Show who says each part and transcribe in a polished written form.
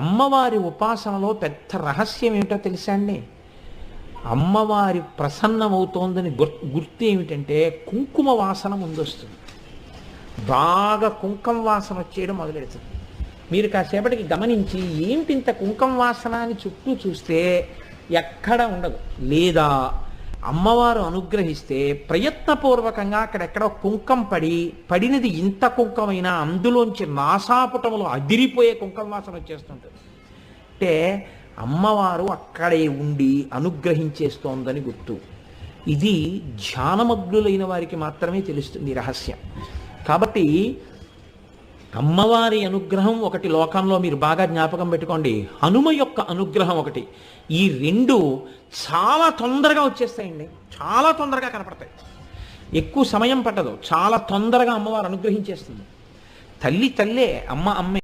Speaker 1: అమ్మవారి ఉపాసనలో పెద్ద రహస్యం ఏమిటో తెలుసా అండి? అమ్మవారి ప్రసన్నమవుతోందని గుర్తు ఏమిటంటే కుంకుమ వాసన ముందొస్తుంది. బాగా కుంకుమ వాసన వచ్చేయడం మొదలెడుతుంది. మీరు కాసేపటికి గమనించి ఏమిటి ఇంత కుంకుమ వాసన అని చుట్టూ చూస్తే ఎక్కడ ఉండదు. లేదా అమ్మవారు అనుగ్రహిస్తే ప్రయత్నపూర్వకంగా అక్కడెక్కడ కుంకం పడినది ఇంత కుంకమైనా అందులోంచి నాసాపుటములు అదిరిపోయే కుంకం వాసన వచ్చేస్తుంటుంది. అంటే అమ్మవారు అక్కడే ఉండి అనుగ్రహించేస్తోందని గుర్తు. ఇది ధ్యానమగ్నులైన వారికి మాత్రమే తెలుస్తుంది ఈ రహస్యం. కాబట్టి అమ్మవారి అనుగ్రహం ఒకటి లోకంలో మీరు బాగా జ్ఞాపకం పెట్టుకోండి, హనుమ యొక్క అనుగ్రహం ఒకటి. ఈ రెండు చాలా తొందరగా వచ్చేస్తాయండి, చాలా తొందరగా కనపడతాయి. ఎక్కువ సమయం పట్టదు, చాలా తొందరగా అమ్మవారు అనుగ్రహించేస్తుంది. తల్లి తల్లే, అమ్మ అమ్మే.